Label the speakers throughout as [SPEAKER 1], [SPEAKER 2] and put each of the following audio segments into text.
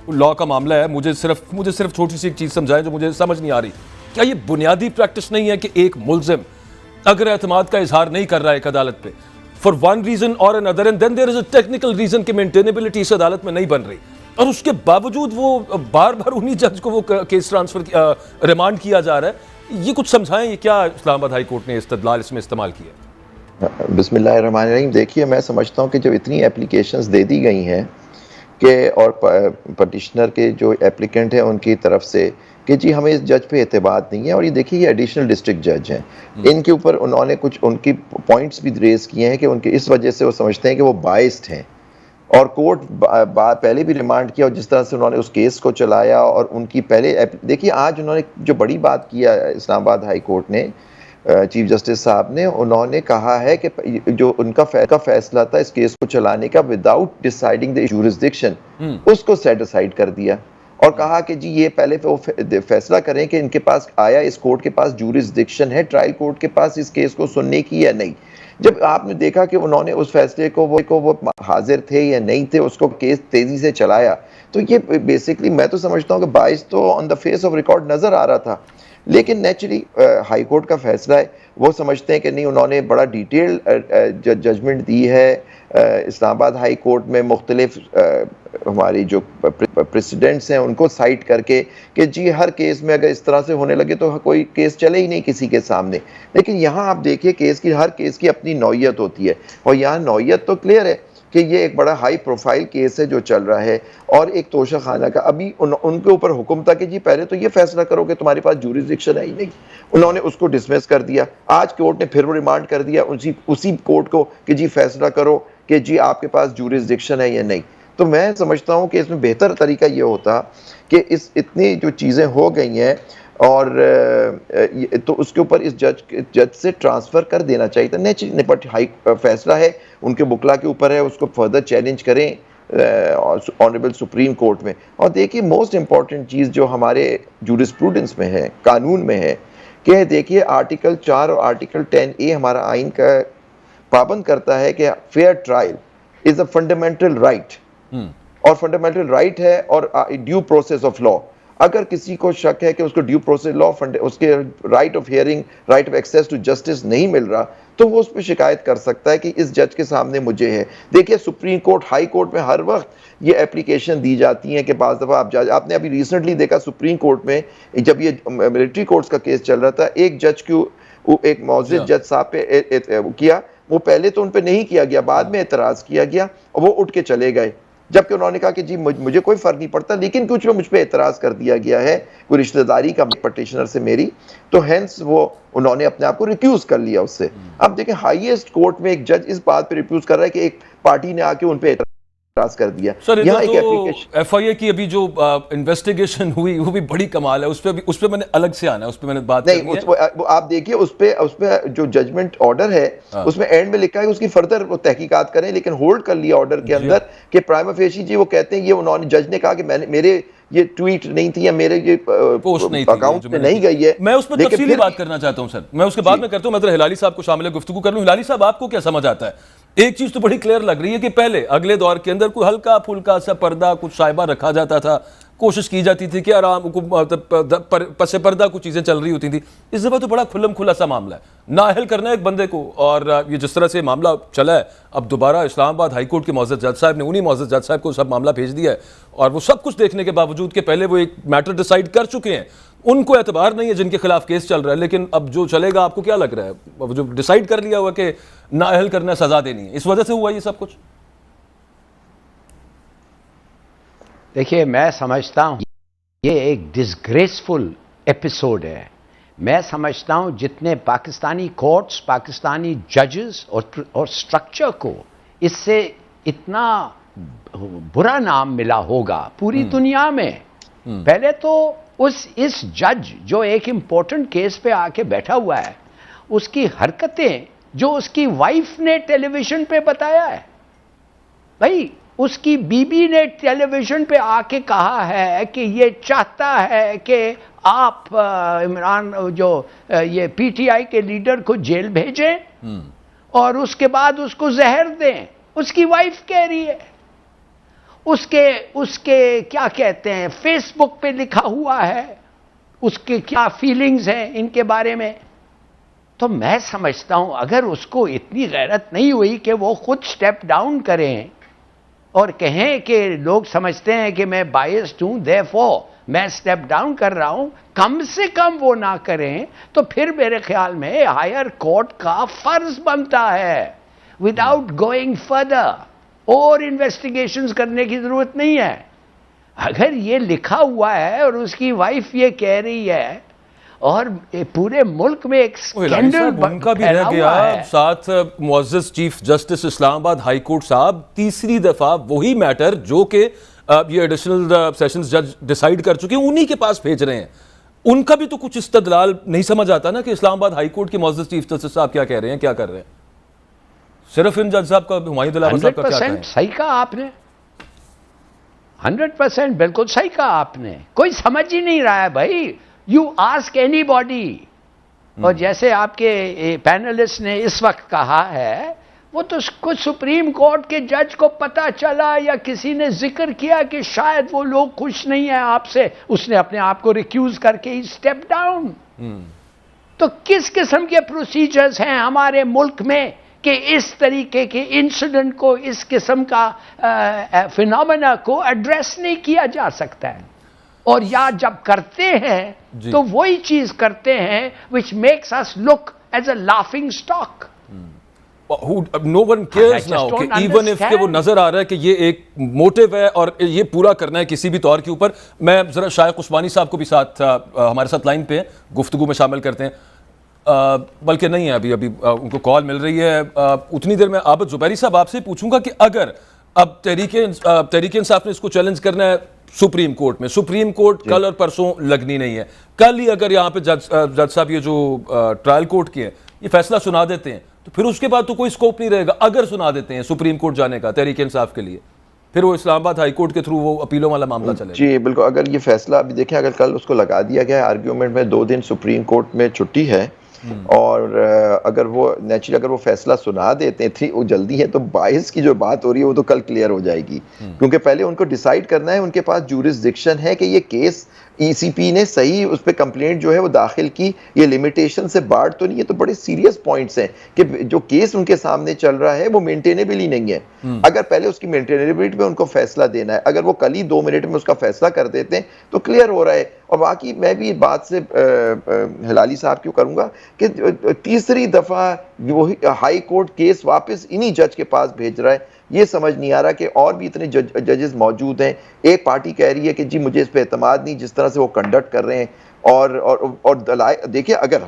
[SPEAKER 1] لا کا معاملہ ہے, مجھے صرف چھوٹی سی ایک چیز سمجھائیں جو مجھے سمجھ نہیں آ رہی. کیا یہ بنیادی پریکٹس نہیں ہے کہ ایک ملزم اگر اعتماد کا اظہار نہیں کر رہا ہے ایک عدالت پہ فار ون ریزن اور another and then there is a technical reason کہ مینٹینیبلٹی اس عدالت میں نہیں بن رہی, اور اس کے باوجود وہ بار بار انہی جج کو وہ کیس ٹرانسفر ریمانڈ کیا جا رہا ہے؟ یہ کچھ سمجھائیں, یہ کیا اسلام آباد ہائی کورٹ نے استدلال اس میں استعمال کیا؟
[SPEAKER 2] بسم اللہ الرحمن الرحیم. دیکھیے میں سمجھتا ہوں کہ جب اتنی اپلیکیشنز دے دی گئی ہیں کہ اور پٹیشنر کے جو اپلیکنٹ ہیں ان کی طرف سے کہ جی ہمیں اس جج پہ اعتماد نہیں ہے, اور یہ دیکھیے یہ ایڈیشنل ڈسٹرکٹ جج ہیں, ان کے اوپر انہوں نے کچھ ان کی پوائنٹس بھی ریز کیے ہیں کہ ان کے اس وجہ سے وہ سمجھتے ہیں کہ وہ بائسڈ ہیں, اور کورٹ پہلے بھی ریمانڈ کیا, اور جس طرح سے انہوں نے اس کیس کو چلایا, اور ان کی پہلے دیکھیے آج انہوں نے جو بڑی بات کیا اسلام آباد ہائی کورٹ نے, چیف جسٹس صاحب نے, انہوں نے کہا ہے کہ جو ان کا فیصلہ تھا اس کیس کو چلانے کا وداؤٹ ڈیسائیڈنگ دی جورسڈکشن, اس کو سیٹ اسائیڈ کر دیا, اور کہا کہ جی یہ پہلے وہ فیصلہ کریں کہ ان کے پاس آیا اس کورٹ کے پاس جورسڈکشن ہے, ٹرائل کورٹ کے پاس اس کیس کو سننے کی یا نہیں. جب آپ نے دیکھا کہ انہوں نے اس فیصلے کو وہ حاضر تھے یا نہیں تھے, اس کو کیس تیزی سے چلایا, تو یہ بیسکلی میں تو سمجھتا ہوں کہ باعث تو آن دا فیس آف ریکارڈ نظر آ رہا تھا, لیکن نیچرلی ہائی کورٹ کا فیصلہ ہے, وہ سمجھتے ہیں کہ نہیں, انہوں نے بڑا ڈیٹیل ججمنٹ دی ہے. اسلام آباد ہائی کورٹ میں مختلف ہماری جو پریسیڈنٹس ہیں ان کو سائٹ کر کے کہ جی ہر کیس میں اگر اس طرح سے ہونے لگے تو کوئی کیس چلے ہی نہیں کسی کے سامنے. لیکن یہاں آپ دیکھیے ہر کیس کی اپنی نوعیت ہوتی ہے, اور یہاں نوعیت تو کلیئر ہے کہ یہ ایک بڑا ہائی پروفائل کیس ہے جو چل رہا ہے, اور ایک توشہ خانہ کا ابھی ان کے اوپر حکم تھا کہ جی پہلے تو یہ فیصلہ کرو کہ تمہارے پاس جورسڈکشن ہے ہی نہیں, انہوں نے اس کو ڈسمس کر دیا. آج کورٹ نے پھر وہ ریمانڈ کر دیا اسی کورٹ کو کہ جی فیصلہ کرو کہ جی آپ کے پاس جورسڈکشن ہے یا نہیں. تو میں سمجھتا ہوں کہ اس میں بہتر طریقہ یہ ہوتا کہ اتنی جو چیزیں ہو گئی ہیں, اور تو اس کے اوپر اس جج سے ٹرانسفر کر دینا چاہیے تھا نیچرلی, بٹ ہائی فیصلہ ہے ان کے وکلا کے اوپر ہے, اس کو فردر چیلنج کریں آنریبل سپریم کورٹ میں. اور دیکھیے موسٹ امپورٹنٹ چیز جو ہمارے جورسپروڈنس میں ہے, قانون میں ہے, کہ دیکھیے آرٹیکل 4 اور آرٹیکل 10A ہمارا آئین کا پابند کرتا ہے کہ fair trial is a fundamental right, اور فنڈامنٹل رائٹ ہے, اور ڈیو پروسیس آف لا. اگر کسی کو شک ہے کہ اس کو ڈیو پروسیس لا اس کے right of hearing, right of access to justice نہیں مل رہا, تو وہ اس پہ شکایت کر سکتا ہے کہ اس جج کے سامنے مجھے ہے. دیکھیے سپریم کورٹ, ہائی کورٹ میں ہر وقت یہ اپلیکیشن دی جاتی ہیں کہ بعض دفعہ آپ نے ابھی ریسنٹلی دیکھا سپریم کورٹ میں جب یہ ملٹری کورٹس کا کیس چل رہا تھا, ایک جج کو ایک معزز جج صاحب پہ کیا, وہ پہلے تو ان پہ نہیں کیا گیا, بعد میں اعتراض کیا گیا, اور وہ اٹھ کے چلے گئے, جبکہ انہوں نے کہا کہ جی مجھے کوئی فرق نہیں پڑتا, لیکن کچھ مجھ پہ اعتراض کر دیا گیا ہے کوئی رشتہ داری کا پٹیشنر سے میری, تو ہینس وہ انہوں نے اپنے آپ کو ریکیوز کر لیا اس سے. اب دیکھیں ہائیسٹ کورٹ میں ایک جج اس بات پہ ریکیوز کر رہا ہے کہ ایک پارٹی نے آ کے ان پہ اعتراض کر دیا.
[SPEAKER 1] سر ادھر تو ایف آئی اے کی ابھی جو انویسٹیگیشن ہوئی وہ بھی بڑی کمال ہے, اس پہ میں نے الگ سے آنا ہے, اس پہ میں نے بات کرنی ہے.
[SPEAKER 2] آپ دیکھیے اس پہ جو ججمنٹ آرڈر ہے اس میں اینڈ میں لکھا ہے کہ اس کی فردر وہ تحقیقات کریں, لیکن ہولڈ کر لیا آرڈر کے اندر کہ پرائما فیشی جی وہ کہتے ہیں, یہ انہوں نے جج نے کہا کہ میرے یہ ٹویٹ نہیں تھی یا میرے یہ
[SPEAKER 1] پوسٹ
[SPEAKER 2] اکاؤنٹ میں نہیں گئی ہے.
[SPEAKER 1] میں اس پہ تفصیلی بات کرنا چاہتا ہوں سر, میں اس کے بعد میں کرتا ہوں, میں ذرا ہلالی صاحب کو شامل گفتگو کر لوں. ہلالی صاحب آپ کو کیا سمجھ آتا ہے؟ ایک چیز تو بڑی کلیئر لگ رہی ہے کہ پہلے اگلے دور کے اندر کوئی ہلکا پھلکا سا پردہ کچھ شائبہ رکھا جاتا تھا, کوشش کی جاتی تھی کہ آرام پس پردہ کچھ چیزیں چل رہی ہوتی تھیں. اس دفعہ تو بڑا کھلم کھلا سا معاملہ ہے, نااہل کرنا ہے ایک بندے کو, اور یہ جس طرح سے معاملہ چلا ہے, اب دوبارہ اسلام آباد ہائی کورٹ کے معزز جج صاحب نے انہی معزز جج صاحب کو سب معاملہ بھیج دیا ہے, اور وہ سب کچھ دیکھنے کے باوجود کہ پہلے وہ ایک میٹر ڈیسائیڈ کر چکے ہیں, ان کو اعتبار نہیں ہے جن کے خلاف کیس چل رہا ہے. لیکن اب جو چلے گا آپ کو کیا لگ رہا ہے, جو ڈیسائیڈ کر لیا ہوا کہ نااہل کرنا سزا دینی ہے, اس وجہ سے ہوا یہ سب کچھ؟
[SPEAKER 3] دیکھیے میں سمجھتا ہوں یہ ایک ڈسگریسفل ایپیسوڈ ہے. میں سمجھتا ہوں جتنے پاکستانی کورٹس, پاکستانی ججز اور سٹرکچر کو اس سے اتنا برا نام ملا ہوگا پوری دنیا میں. پہلے تو اس جج جو ایک امپورٹنٹ کیس پہ آ کے بیٹھا ہوا ہے, اس کی حرکتیں جو اس کی وائف نے ٹیلی ویژن پہ بتایا ہے, بھائی اس کی بیوی نے ٹیلی ویژن پہ آ کے کہا ہے کہ یہ چاہتا ہے کہ آپ عمران جو یہ پی ٹی آئی کے لیڈر کو جیل بھیجیں اور اس کے بعد اس کو زہر دیں, اس کی وائف کہہ رہی ہے. اس کے کیا کہتے ہیں فیس بک پہ لکھا ہوا ہے، اس کے کیا فیلنگز ہیں ان کے بارے میں. تو میں سمجھتا ہوں اگر اس کو اتنی غیرت نہیں ہوئی کہ وہ خود سٹیپ ڈاؤن کریں اور کہیں کہ لوگ سمجھتے ہیں کہ میں بائسڈ ہوں therefore میں سٹیپ ڈاؤن کر رہا ہوں، کم سے کم وہ نہ کریں، تو پھر میرے خیال میں ہائر کورٹ کا فرض بنتا ہے وداؤٹ گوئنگ فردر، اور انویسٹیگیشنز کرنے کی ضرورت نہیں ہے. اگر یہ لکھا ہوا ہے اور اس کی وائف یہ کہہ رہی ہے اور پورے ملک میں ایک سکینڈل
[SPEAKER 1] ان کا بھی رہ گیا ساتھ معزز چیف جسٹس اسلام آباد ہائی کورٹ صاحب تیسری دفعہ وہی میٹر جو کہ یہ ایڈیشنل سیشنز جج ڈیسائیڈ کر چکے ہیں انہی کے پاس بھیج رہے ہیں. ان کا بھی تو کچھ استدلال نہیں سمجھ آتا نا کہ اسلام آباد ہائی کورٹ کے معزز چیف جسٹس صاحب کیا کہہ رہے ہیں، کیا کر رہے ہیں. صرف ان جج صاحب کا، ہمایوں دلاور صاحب کا کیا کہیں؟
[SPEAKER 3] 100% صحیح کہا آپ نے، 100% بالکل صحیح کہا آپ نے. کوئی سمجھ ہی نہیں رہا ہے بھائی. یو آسک اینی باڈی، اور جیسے آپ کے پینلسٹ نے اس وقت کہا ہے، وہ تو کچھ سپریم کورٹ کے جج کو پتا چلا یا کسی نے ذکر کیا کہ شاید وہ لوگ خوش نہیں ہیں آپ سے، اس نے اپنے آپ کو ریکیوز کر کے ہی سٹیپ ڈاؤن. تو کس قسم کے پروسیجرز ہیں ہمارے ملک میں کہ اس طریقے کے انسیڈنٹ کو، اس قسم کا فینومینا کو ایڈریس نہیں کیا جا سکتا ہے. اور یا جب کرتے ہیں تو وہی چیز کرتے ہیں which makes us look as a laughing stock.
[SPEAKER 1] No one cares now کہ even if کہ وہ نظر آ رہا ہے کہ یہ ایک موٹیو ہے اور یہ پورا کرنا ہے کسی بھی طور کے اوپر. میں ذرا شائق عثمانی صاحب کو بھی ساتھ ہمارے ساتھ لائن پہ گفتگو میں شامل کرتے ہیں، بلکہ نہیں ہے ابھی ان کو کال مل رہی ہے. اتنی دیر میں عابد زبیری صاحب آپ سے پوچھوں گا کہ اگر اب تحریک انصاف نے اس کو چیلنج کرنا ہے سپریم کورٹ میں، سپریم کورٹ کل اور پرسوں لگنی نہیں ہے، کل ہی اگر یہاں پہ جج صاحب یہ جو ٹرائل کورٹ کی ہے یہ فیصلہ سنا دیتے ہیں تو پھر اس کے بعد تو کوئی سکوپ نہیں رہے گا. اگر سنا دیتے ہیں سپریم کورٹ جانے کا تحریک انصاف کے لیے، پھر وہ اسلام آباد ہائی کورٹ کے تھرو وہ اپیلوں والا معاملہ چلے گا.
[SPEAKER 2] جی بالکل. اگر یہ فیصلہ ابھی دیکھیں، اگر کل اس کو لگا دیا گیا ہے آرگیومنٹ میں 2 دن سپریم کورٹ میں چھٹی ہے، اور اگر وہ نیچرلی اگر وہ فیصلہ سنا دیتے ہیں وہ جلدی ہے تو باعث کی جو بات ہو رہی ہے وہ تو کل کلیئر ہو جائے گی. کیونکہ پہلے ان کو ڈیسائیڈ کرنا ہے، ان کے پاس جورسڈکشن ہے کہ یہ کیس ای سی پی نے صحیح اس پہ کمپلینٹ جو ہے وہ داخل کی، یہ لمیٹیشن سے بارڈ تو نہیں ہے. تو بڑے سیریس پوائنٹس ہیں کہ جو کیس ان کے سامنے چل رہا ہے وہ مینٹینیبل ہی نہیں ہے. اگر پہلے اس کی مینٹینیبلٹی پہ ان کو فیصلہ دینا ہے، اگر وہ کل ہی 2 منٹ میں اس کا فیصلہ کر دیتے ہیں تو کلیئر ہو رہا ہے. اور باقی میں بھی بات سے ہلالی صاحب کیوں کروں گا کہ تیسری دفعہ وہی ہائی کورٹ کیس واپس انہی جج کے پاس بھیج رہا ہے. یہ سمجھ نہیں آ رہا کہ اور بھی اتنے ججز موجود ہیں. ایک پارٹی کہہ رہی ہے کہ جی مجھے اس پہ اعتماد نہیں جس طرح سے وہ کنڈکٹ کر رہے ہیں، اور دیکھیں اگر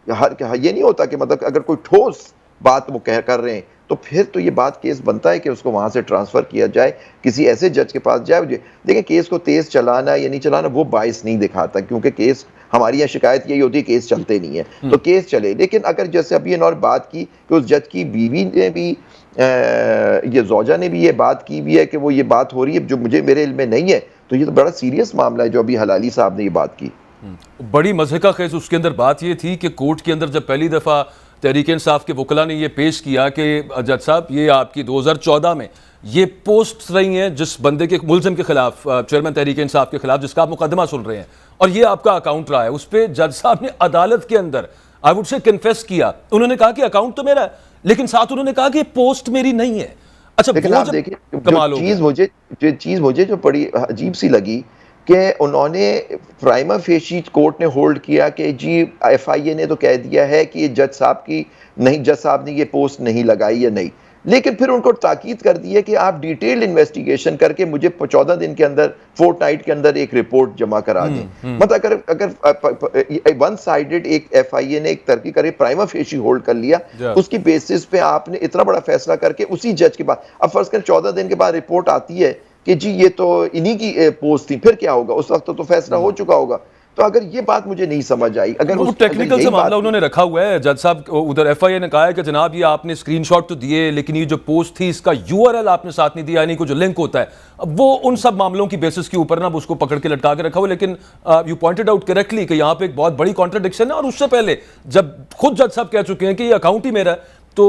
[SPEAKER 2] یہ نہیں ہوتا کہ مطلب اگر کوئی ٹھوس بات وہ کر رہے ہیں تو پھر تو یہ بات کیس بنتا ہے کہ اس کو وہاں سے ٹرانسفر کیا جائے، کسی ایسے جج کے پاس جائے. دیکھیں کیس کو تیز چلانا یا نہیں چلانا وہ باعث نہیں دکھاتا، کیونکہ کیس ہماری یہاں شکایت یہی ہوتی ہے کیس چلتے نہیں ہیں تو کیس چلے. لیکن اگر جیسے ابھی انہوں نے بات کی کہ اس جج کی بیوی نے بھی یہ زوجہ نے بھی یہ بات کی بھی ہے کہ وہ یہ بات ہو رہی ہے جو میرے علم میں نہیں ہے، تو یہ تو بڑا سیریس معاملہ ہے جو ابھی ہلالی صاحب نے یہ بات کی.
[SPEAKER 1] بڑی مضحکہ خیز اس کے اندر بات یہ تھی کہ کورٹ کے اندر جب پہلی دفعہ تحریک انصاف کے وکلاء نے یہ پیش کیا کہ جج صاحب یہ آپ کی 2014 میں یہ پوسٹ رہی ہیں جس بندے کے ملزم کے خلاف، چیئرمین تحریک انصاف کے خلاف جس کا آپ مقدمہ سن رہے ہیں، اور یہ آپ کا اکاؤنٹ رہا ہے. اس پہ جج صاحب نے عدالت کے اندر آئی وڈ سے کنفیس کیا. انہوں نے کہا کہ اکاؤنٹ تو میرا ہے، لیکن ساتھ انہوں نے کہا کہ پوسٹ میری نہیں ہے. اچھا
[SPEAKER 2] لیکن آپ دیکھیں جو چیز مجھے جو بڑی عجیب سی لگی کہ انہوں نے پرائما فیشی کورٹ نے ہولڈ کیا کہ جی ایف آئی اے نے تو کہہ دیا ہے کہ جج صاحب نے یہ پوسٹ نہیں لگائی یا نہیں، لیکن پھر ان کو تاکید کر دی ہے کہ آپ ڈیٹیل انویسٹیگیشن کر کے مجھے 14 دن کے اندر، فورٹ نائٹ کے اندر ایک رپورٹ جمع کرا دیں. مطلب اگر ون سائیڈڈ ایک ایف آئی اے نے ایک ترقی کر کے پرائما فیشی ہولڈ کر لیا، اس کی بیسس پہ آپ نے اتنا بڑا فیصلہ کر کے اسی جج کے بعد اب فرض کریں 14 دن کے بعد رپورٹ آتی ہے کہ جی یہ تو انہی کی پوسٹ تھی، پھر کیا ہوگا؟ اس وقت تو فیصلہ ہو چکا ہوگا. تو اگر یہ بات مجھے نہیں سمجھ آئی، اگر
[SPEAKER 1] وہ ٹیکنیکل سے معاملہ انہوں نے رکھا ہوا ہے. جج صاحب ادھر ایف آئی اے نے کہا ہے کہ جناب یہ آپ نے اسکرین شاٹ تو دیے لیکن یہ جو پوسٹ تھی اس کا یو آر ایل آپ نے ساتھ نہیں دیا، یعنی کوئی جو لنک ہوتا ہے وہ ان سب معاملوں کی بیسس کے اوپر نا اس کو پکڑ کے لٹکا کے رکھا ہوا. لیکن یو پوائنٹڈ آؤٹ کریکٹلی کہ یہاں پہ ایک بہت بڑی کانٹرڈکشن ہے، اور اس سے پہلے جب خود جج صاحب کہہ چکے ہیں کہ یہ اکاؤنٹ ہی میرا ہے تو